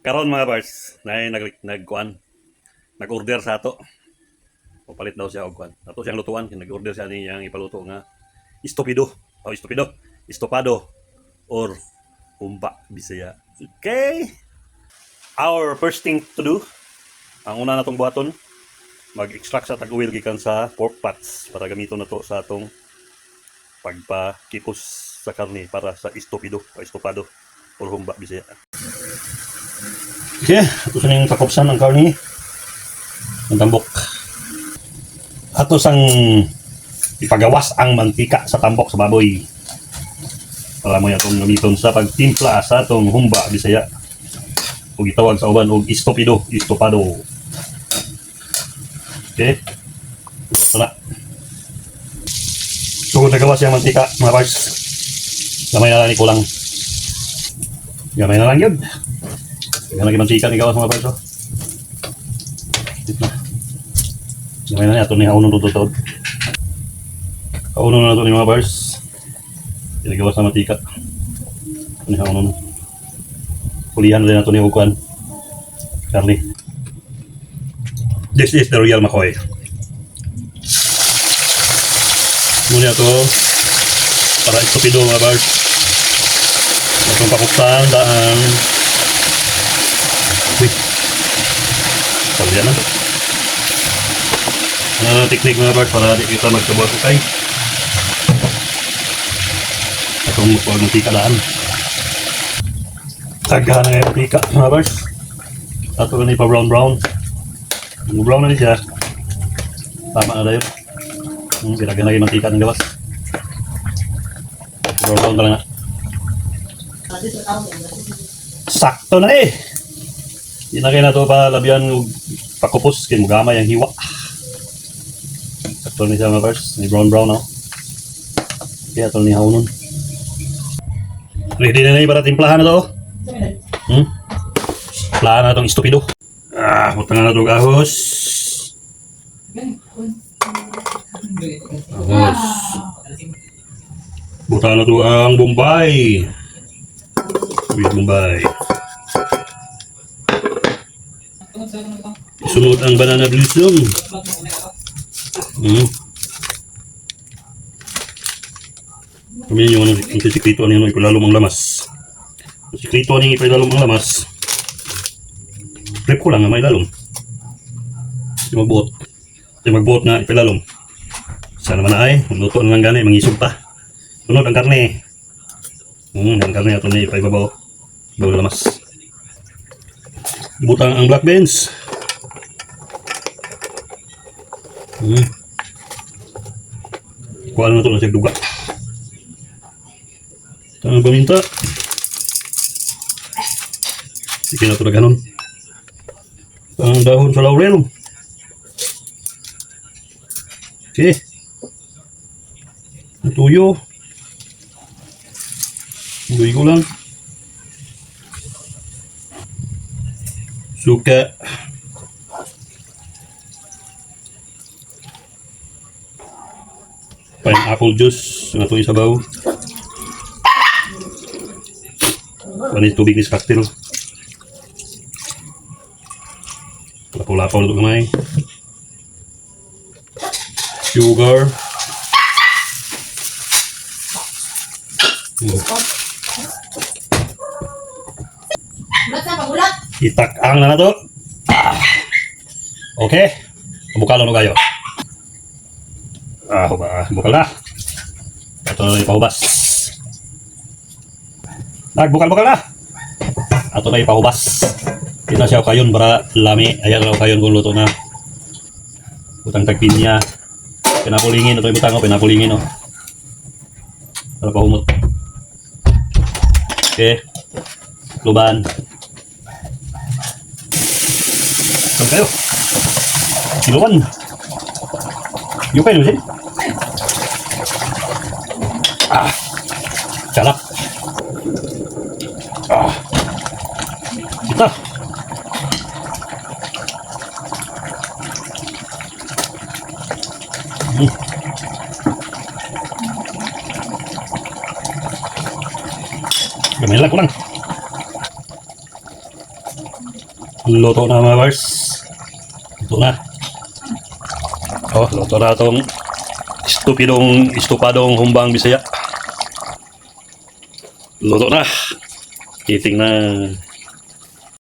Karon mga bars, na nagkuan, nag-order sa ato. O palit daw siya og kuan. Ato siyang lutuan, nag-order siya niyang ipaluto nga istopido. O istopido, istopado or humba Bisaya. Okay. Our first thing to do, ang una natong buhaton, mag-extract sa tag-oil gikan sa pork parts para gamiton na to sa atong pagpakipos sa karne para sa istopido o istopado or humba Bisaya. Okay, ito sa ning pakopsan ang karne. Ang tambok. Ato sang ipagawas ang mantika sa tambok sa baboy. Para mo itong gamiton sa pagtimpla sa atong humba Bisaya. O gitawag sa uban og istopido, istopado. Okay. Wala. So kung nagawas yung mantika, mga bars, gamay na lang ni kulang. Gamay na lang yun. Gamay na mantika ni gawas mga bars. Oh. Gamay na niya. Ito ni haunon tututod. Haunon na ito ni mga bars. Pinagawas na mantika. Ito ni haunon. Kulihan rin na ito ni Uguan. Charlie. This is the real McCoy. Muna ito para istopido mga bars. Itong pakuksan daan. Wait. Pagdiyan na ito. Ano na teknik mga bars para di kita magkabuha kukay. Itong huwag mantika daan. Tagahan na yung mantika mga bars. Ato na pa brown. Brown na siya. Tama na yun. Ginagan lagi mantika ng gawas. Brown ka lang na. Sakto na eh. Inagay na ito pa labihan pakupos. Kaya gamay ang hiwa. Sakto na siya mga bars. May brown na. Kaya ito ni haunon. Ready na para timplahan na ito. Timplahan na itong istopido. Butangan na ito ahos. Ahos. Butangan na ito ang Bombay. Bombay. Sunod ang banana blossom. Kami yung sikrito ano yung ipalalong ang lamas. Ang sikrito ano yung ipalalong ang lamas. Prep ko lang na may lalong. Magbuot na ipalalong. Sana naman na ay, magluto na lang gani, mangisog pa. Sunod ang karne. Ang karne ito na ipaibabaw. Bago lamas. Butang ang black beans. Kuha na ito na siya duga. Ang paminta. Sige na ito na ganon. Ang dahon sa laurel. Okay. Ang tuyo. Tuyo ko lang. Suka. Pineapple juice. Ang ito isabaw. Panis tubig ni cocktail. Lapaw-lapaw na ito kamay. Sugar. Itak-ang na ito. Okay. Bukal na kayo. Bukal na. Ito na ipahubas. Bukal na. Ito na ipahubas. Kita siya kayon para lami. Ayan raw kayon kung luto na. Butang tagpinya. Pinapulingin. Ito yung butang ko. Pinapulingin. Para pahumot. Okay. Luban. Saan kayo? Siluan. Yung kayo sih. Calak. Kita. Gamay lang ko lang. Luto na mga bars. Luto na. Oh, luto na itong istupadong humbang Bisaya. Luto na. Titing na.